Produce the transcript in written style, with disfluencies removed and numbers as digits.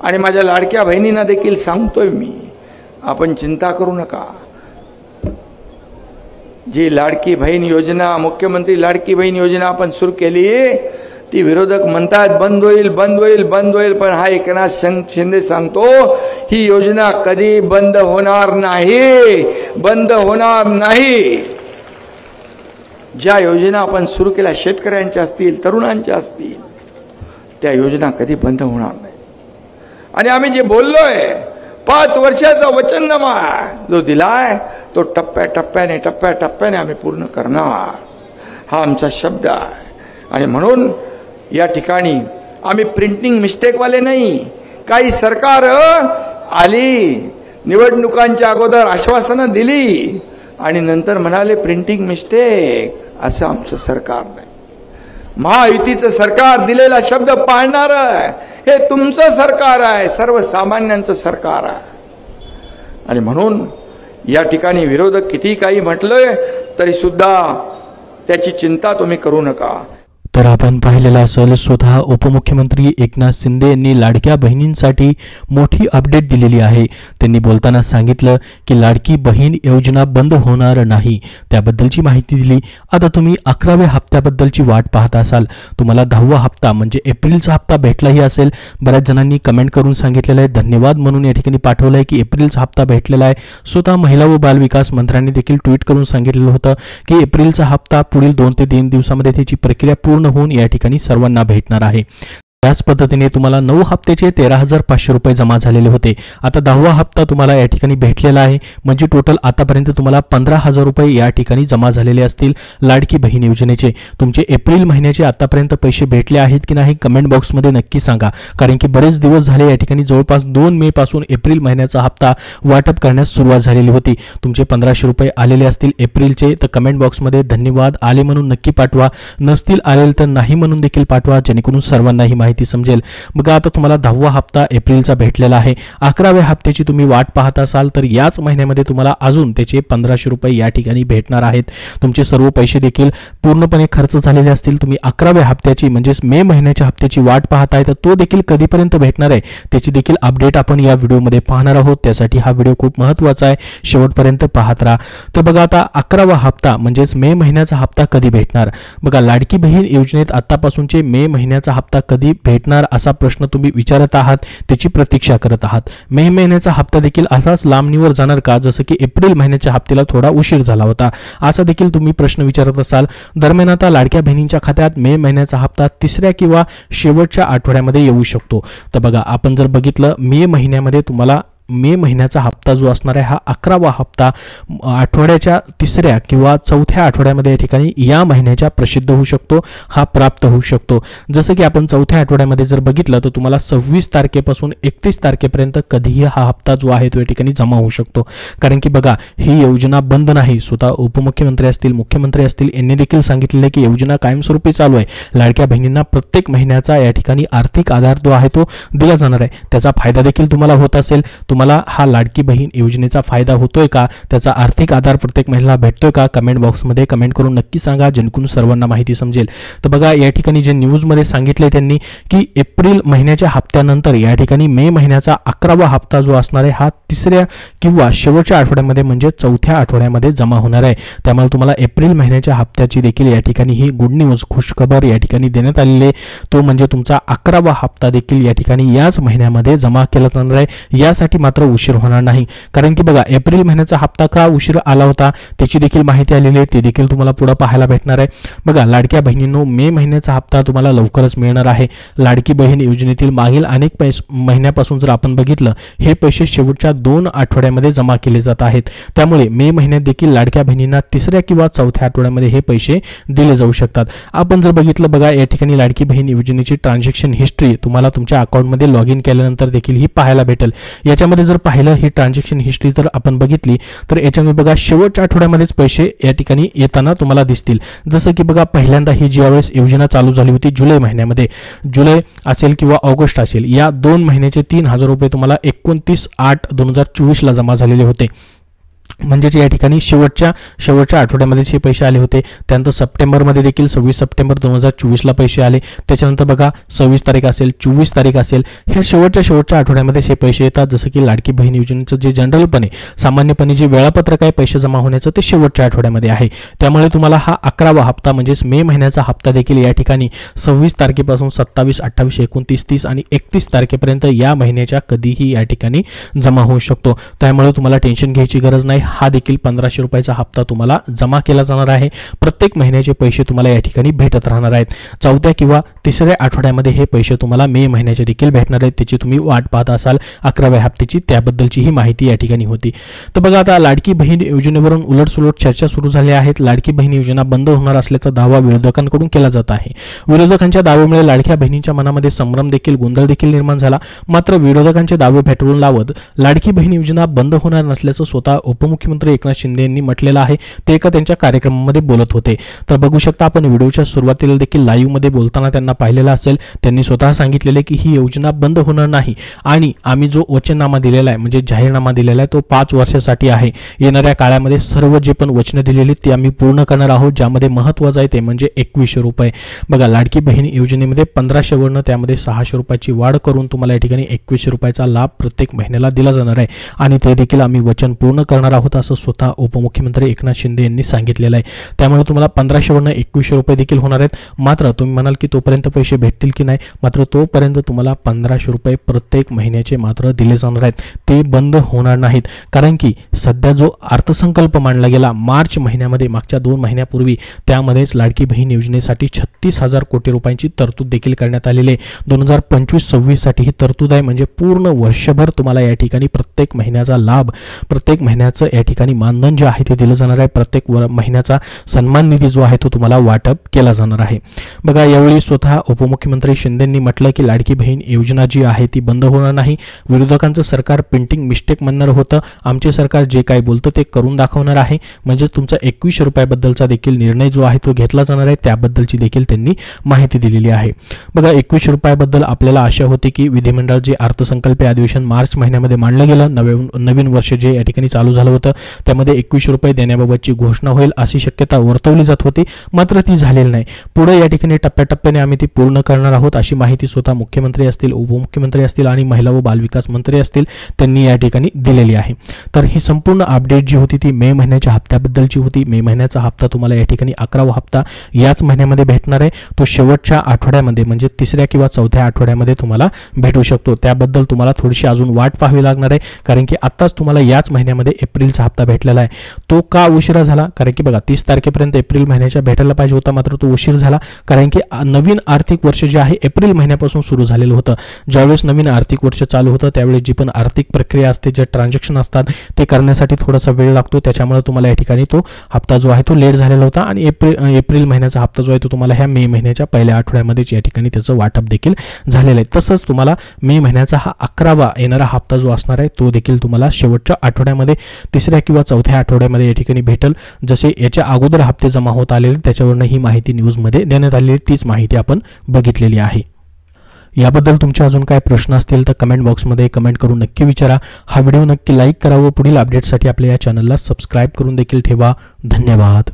आणि माझ्या लाडक्या बहिणींना देखील सांगतोय मी, आपण चिंता करू नका. जी लाडकी बहीण योजना, मुख्यमंत्री लाडकी बहीण योजना आपण सुरू केली, ती विरोधक म्हणतात बंद होईल बंद होईल बंद होईल, पण हा एकनाथ शिंदे सांगतो ही योजना कधी बंद होणार नाही, बंद होणार नाही. ज्या योजना आपण सुरू केल्या शेतकऱ्यांच्या असतील, तरुणांच्या असतील, त्या योजना कधी बंद होणार नाही. आणि आम्ही जे बोललोय 5 वर्षाचा वचननामा जो दिलाय तो टप्प्याटप्प्याने आम्ही पूर्ण करणार, हा आमचा शब्द आहे. आणि म्हणून या ठिकाणी आम्ही प्रिंटिंग मिस्टेकवाले नाही. काही सरकार आली, निवडणुकांच्या अगोदर आश्वासनं दिली आणि नंतर म्हणाले प्रिंटिंग मिस्टेक, असं आमचं सरकार नाही. महायुतीचं सरकार दिलेला शब्द पाळणार, हे तुमचं सरकार आहे, सर्वसामान्यांचं सरकार आहे. आणि म्हणून या ठिकाणी विरोधक किती काही म्हटलंय तरी सुद्धा त्याची चिंता तुम्ही करू नका. तर आपण पाहिलेलं असेल, स्वतः उपमुख्यमंत्री एकनाथ शिंदे यांनी लाडक्या बहिणींसाठी मोठी अपडेट दिलेली आहे. त्यांनी बोलताना सांगितलं की लाडकी बहीण योजना बंद होणार नाही, त्याबद्दलची माहिती दिली. आता तुम्ही 11व्या हप्त्याबद्दलची वाट पाहत असाल, तुम्हाला 10वा हप्ता म्हणजे एप्रिलचा हप्ता भेटलाही असेल. बऱ्याच जणांनी कमेंट करून सांगितलेलं आहे, धन्यवाद म्हणून या ठिकाणी पाठवलं आहे की एप्रिलचा हप्ता भेटलेला आहे. स्वतः महिला व बालविकास मंत्र्यांनी देखील ट्विट करून सांगितलेलं होतं की एप्रिलचा हप्ता पुढील 2 ते 3 दिवसामध्ये त्याची प्रक्रिया पूर्ण होऊन या ठिकाणी सर्वांना भेटणार आहे. त्याच पद्धतीने तुम्हाला 9 हप्त्याचे 13,500 रुपये जमा झालेले होते. आता 10वा हप्ता तुम्हाला या ठिकाणी भेटलेला आहे, म्हणजे टोटल आतापर्यंत तुम्हाला 15,000 रुपये या ठिकाणी जमा झालेले असतील लाडकी बहीण योजनेचे. तुमचे एप्रिल महिन्याचे आतापर्यंत पैसे भेटले आहेत की नाही कमेंट बॉक्समध्ये नक्की सांगा, कारण की बरेच दिवस झाले या ठिकाणी जवळपास 2 मे पासून एप्रिल महिन्याचा हप्ता वाटप करण्यास सुरुवात झालेली होती. तुमचे 1500 रुपये आलेले असतील एप्रिलचे, तर कमेंट बॉक्समध्ये धन्यवाद आले म्हणून नक्की पाठवा, नसतील आलेले तर नाही म्हणून देखील पाठवा, जेणेकरून सर्वांनाही माहिती समजेल. बघा आता तुम्हाला 10वा हप्ता एप्रिलचा भेटलेला आहे. 11व्या हप्त्याची तुम्ही वाट पाहत असाल तर याच महिन्यामध्ये तुम्हाला अजून त्याचे 1500 रुपये या ठिकाणी भेटणार आहेत. तुमचे सर्व पैसे देखील पूर्णपणे खर्च झालेले असतील. तुम्ही 11व्या हप्त्याची म्हणजेच मे महिन्याच्या हप्त्याची वाट पाहताय, तर तो देखील कधीपर्यंत भेटणार आहे त्याची देखील अपडेट आपण या व्हिडिओमध्ये पाहणार आहोत. त्यासाठी हा व्हिडिओ खूप महत्त्वाचा आहे, शेवटपर्यंत पाहत राहा. तर बघा आता 11वा हप्ता म्हणजेच मे महिन्याचा हप्ता कधी भेटणार. बघा लाडकी बहीण योजनेत आतापासूनचे मे महिन्याचा हप्ता कधी भेटणार असा प्रश्न तुम्ही विचारत आहात, त्याची प्रतीक्षा करत आहात. मे महिन्याचा हप्ता देखील असाच लांबणीवर जाणार का, जसं की एप्रिल महिन्याच्या हप्त्याला थोडा उशीर झाला होता, असा देखील तुम्ही प्रश्न विचारत असाल. दरम्यान आता लाडक्या बहिणींच्या खात्यात मे महिन्याचा हप्ता 3ऱ्या किंवा शेवटच्या आठवड्यामध्ये येऊ शकतो. तर बघा आपण जर बघितलं मे महिन्यामध्ये तुम्हाला मे महिन्याचा हप्ता जो असणार आहे हा 11वा हप्ता आठवड्याच्या 3ऱ्या किंवा 4थ्या आठवड्यामध्ये या ठिकाणी या महिन्याच्या प्रसिद्ध होऊ शकतो, हा प्राप्त होऊ शकतो. जसं की आपण 4थ्या आठवड्यामध्ये जर बघितलं तर तुम्हाला 26 तारखेपासून 31 तारखेपर्यंत कधीही हा हप्ता जो आहे तो या ठिकाणी जमा होऊ शकतो. कारण की बघा ही योजना बंद नाही. स्वतः उपमुख्यमंत्री असतील, मुख्यमंत्री असतील यांनी देखील सांगितलेले की योजना कायमस्वरूपी चालू आहे. लाडक्या बहिणींना प्रत्येक महिन्याचा या ठिकाणी आर्थिक आधार जो आहे तो दिला जाणार आहे. त्याचा फायदा देखील तुम्हाला होत असेल. तुम्हाला हा लाडकी बहीण योजनेचा फायदा होतोय का, त्याचा आर्थिक आधार प्रत्येक महिन्याला भेटतोय का, कमेंट बॉक्समध्ये कमेंट करून नक्की सांगा, जेणेकरून सर्वांना माहिती समजेल. तर बघा या ठिकाणी जे न्यूजमध्ये सांगितले त्यांनी की एप्रिल महिन्याच्या हप्त्यानंतर या ठिकाणी मे महिन्याचा 11वा हप्ता जो असणार आहे हा 3ऱ्या किंवा शेवटच्या आठवड्यामध्ये म्हणजे 4थ्या आठवड्यामध्ये जमा होणार आहे. त्यामुळे तुम्हाला एप्रिल महिन्याच्या हप्त्याची देखील या ठिकाणी ही गुड न्यूज, खुशखबर या ठिकाणी देण्यात आलेली आहे. तो म्हणजे तुमचा 11वा हप्ता देखील या ठिकाणी याच महिन्यामध्ये जमा केला जाणार आहे. यासाठी मात्र उशीर होणार नाही. कारण की बघा एप्रिल महिन्याचा हप्ता का उशीर आला होता त्याची देखील माहिती आलेली आहे, ते देखील तुम्हाला पुढे पाहायला भेटणार आहे. बघा लाडक्या बहिणींनो, मे महिन्याचा हप्ता तुम्हाला लवकरच मिळणार आहे. लाडकी बहीण योजनेतील मागील अनेक महिन्यापासून जर आपण बघितलं हे पैसे शेवटच्या 2 आठवड्यामध्ये जमा केले जात आहेत. त्यामुळे मे महिन्यात देखील लाडक्या बहिणींना 3ऱ्या किंवा 4थ्या आठवड्यामध्ये हे पैसे दिले जाऊ शकतात. आपण जर बघितलं बघा या ठिकाणी लाडकी बहीण योजनेची ट्रान्झॅक्शन हिस्ट्री तुम्हाला तुमच्या अकाउंटमध्ये लॉग इन केल्यानंतर देखील ही पाहायला भेटेल. याच्यामध्ये जर पाहिलं ही ट्रान्झॅक्शन हिस्ट्री तर आपण बघितली तर याच्यामध्ये बघा शेवटच्या आठवड्यामध्येच पैसे या ठिकाणी येताना तुम्हाला दिसतील. जसं की बघा पहिल्यांदा ही ज्यावेळेस योजना चालू झाली होती जुलै महिन्यामध्ये, जुलै असेल किंवा ऑगस्ट असेल, या 2 महिन्याचे 3000 रुपये तुम्हाला 29/8/2024 ला जमा झालेले होते. म्हणजेच या ठिकाणी शेवटच्या आठवड्यामध्ये हे पैसे आले होते. त्यानंतर सप्टेंबरमध्ये देखील 26 सप्टेंबर 2024ला पैसे आले. त्याच्यानंतर बघा 26 तारीख असेल, 24 तारीख असेल, ह्या शेवटच्या आठवड्यामध्ये हे पैसे येतात. जसं की लाडकी बहीण योजनेचं जे जनरलपणे सामान्यपणे जे वेळापत्रक आहे पैसे जमा होण्याचं ते शेवटच्या आठवड्यामध्ये आहे. त्यामुळे तुम्हाला हा 11वा हप्ता म्हणजेच मे महिन्याचा हप्ता देखील या ठिकाणी 26 तारखेपासून 27, 28, 29, 30 आणि 31 तारखेपर्यंत या महिन्याच्या कधीही या ठिकाणी जमा होऊ शकतो. त्यामुळे तुम्हाला टेन्शन घ्यायची गरज नाही. हा देखील 1500 रुपयाचा हप्ता तुम्हाला जमा केला जाणार आहे. प्रत्येक महिन्याचे पैसे तुम्हाला या ठिकाणी भेटत राहणार आहेत. चौथ्या किंवा तिसऱ्या आठवड्यामध्ये हे पैसे तुम्हाला मे महिन्याचे देखील भेटणार आहेत. त्याची तुम्ही वाट पाहत असाल 11व्या हप्त्याची, त्याबद्दलची ही माहिती या ठिकाणी होती. तर बघा आता लाडकी बहीण योजनेवरून उलटसुलट चर्चा सुरू झाल्या आहेत. लाडकी बहीण योजना बंद होणार असल्याचा दावा विरोधकांकडून केला जात आहे. विरोधकांच्या दाव्यामुळे लाडक्या बहिणींच्या मनामध्ये संभ्रम देखील, गोंधळ देखील निर्माण झाला. मात्र विरोधकांचे दावे फेटाळून लावत लाडकी बहीण योजना बंद होणार नसल्याचं स्वतः उपमुख्यमंत्री एकनाथ शिंदे यांनी म्हटलेलं आहे. ते एका त्यांच्या कार्यक्रमामध्ये बोलत होते. तर बघू शकता आपण व्हिडिओच्या सुरुवातीला देखील लाईव्ह मध्ये बोलताना त्यांना पाहिलेलं असेल. त्यांनी स्वतः सांगितलेले की ही योजना बंद होणार नाही आणि आम्ही जो वचननामा दिलेला आहे म्हणजे जाहीरनामा दिलेला आहे तो 5 वर्षासाठी आहे. येणाऱ्या काळामध्ये सर्व जे पण वचनं दिलेली ती आम्ही पूर्ण करणार आहोत. ज्यामध्ये महत्त्वाचं आहे ते म्हणजे 2100 रुपये. बघा लाडकी बहीण योजनेमध्ये 1500 वरनं त्यामध्ये 600 रुपयाची वाढ करून तुम्हाला या ठिकाणी 2100 रुपयाचा लाभ प्रत्येक महिन्याला दिला जाणार आहे आणि ते देखील आम्ही वचन पूर्ण करणार आहोत असं स्वतः उपमुख्यमंत्री एकनाथ शिंदे यांनी सांगितलेलं आहे. त्यामुळे तुम्हाला 1500 वरनं 2100 रुपये देखील होणार आहेत. मात्र तुम्ही म्हणाल की तोपर्यंत पैसे भेटतील की नाही, मात्र तोपर्यंत तुम्हाला 1500 रुपये प्रत्येक महिन्याचे मात्र दिले जाणार आहेत. ते बंद होणार नाहीत. कारण की सध्या जो अर्थसंकल्प मांडला गेला मार्च महिन्यामध्ये मागच्या 2 महिन्यापूर्वी, त्यामध्येच लाडकी बहीण योजनेसाठी 36,000 कोटी रुपयांची तरतूद देखील करण्यात आलेली आहे. 2025-26 साठी ही तरतूद आहे. म्हणजे पूर्ण वर्षभर तुम्हाला या ठिकाणी प्रत्येक महिन्याचा लाभ, प्रत्येक महिन्याचं या ठिकाणी मानधन जे आहे ते दिलं जाणार आहे. प्रत्येक महिन्याचा सन्मान निधी जो आहे तो तुम्हाला वाटप केला जाणार आहे. बघा यावेळी स्वतः उपमुख्यमंत्री शिंदेंनी म्हटलं की लाडकी बहीण योजना जी आहे ती बंद होणार नाही. विरोधकांचं सरकार प्रिंटिंग मिस्टेक म्हणणार होतं. आमचे सरकार जे काही बोलतं ते करून दाखवणार आहे. म्हणजे तुमचा 2100 रुपयाबद्दलचा देखील निर्णय जो आहे तो घेतला जाणार आहे. त्याबद्दलची देखील त्यांनी माहिती दिलेली आहे. बघा 2100 रुपयाबद्दल आपल्याला आशा होती की विधिमंडळ जे अर्थसंकल्पीय अधिवेशन मार्च महिन्यामध्ये मांडलं गेलं, नवीन वर्ष जे या ठिकाणी चालू झालं होतं त्यामध्ये 2100 रुपये देण्याबाबतची घोषणा होईल अशी शक्यता वर्तवली जात होती. मात्र ती झालेली नाही. पुढे या ठिकाणी टप्प्याटप्प्याने आम्ही ती पूर्ण करणार आहोत अशी माहिती स्वतः मुख्यमंत्री असतील, उपमुख्यमंत्री असतील आणि महिला व बालविकास मंत्री असतील त्यांनी या ठिकाणी दिलेली आहे. तर ही संपूर्ण अपडेट जी होती ती मे महिन्याच्या हप्त्याबद्दलची होती. मे महिन्याचा हप्ता तुम्हाला या ठिकाणी 11वा हप्ता याच महिन्यामध्ये भेटणार आहे. तो शेवटच्या आठवड्यामध्ये म्हणजे 3ऱ्या किंवा 4थ्या आठवड्यामध्ये तुम्हाला भेटू शकतो. त्याबद्दल तुम्हाला थोडीशी अजून वाट पाहावी लागणार आहे. कारण की आत्ताच तुम्हाला याच महिन्यामध्ये एप्रिलचा हप्ता भेटलेला आहे. तो का उशिरा झाला? कारण की बघा 30 तारखेपर्यंत एप्रिल महिन्याच्या भेटायला पाहिजे होता, मात्र तो उशीर झाला. कारण की नवीन आर्थिक वर्ष जे आहे एप्रिल महिन्यापासून सुरू झालेलं होतं. ज्यावेळेस नवीन आर्थिक वर्ष चालू होतं त्यावेळेस जी पण आर्थिक प्रक्रिया असते, जे ट्रान्झॅक्शन असतात ते करण्यासाठी थोडासा वेळ लागतो. त्याच्यामुळे तुम्हाला या ठिकाणी तो हप्ता जो आहे तो लेट झालेला होता आणि एप्रिल महिन्याचा हप्ता जो आहे तो तुम्हाला ह्या मे महिन्याच्या पहिल्या आठवड्यामध्येच या ठिकाणी त्याचं वाटप देखील झालेलं आहे. तसंच तुम्हाला मे महिन्याचा हा 11वा येणारा हप्ता जो असणार आहे तो देखील तुम्हाला शेवटच्या आठवड्यामध्ये 3ऱ्या किंवा 4थ्या आठवड्यामध्ये या ठिकाणी भेटेल. जसे याच्या अगोदर हप्ते जमा होत आलेले त्याच्यावरनं ही माहिती न्यूजमध्ये देण्यात आलेली, तीच माहिती आपण बघितलेली आहे. याबद्दल तुमचे अजून काय प्रश्न असतील तर कमेंट बॉक्समध्ये कमेंट करून नक्की विचारा. हा व्हिडिओ नक्की लाईक करा व पुढील अपडेटसाठी आपल्या या चॅनलला सबस्क्राईब करून देखील ठेवा. धन्यवाद.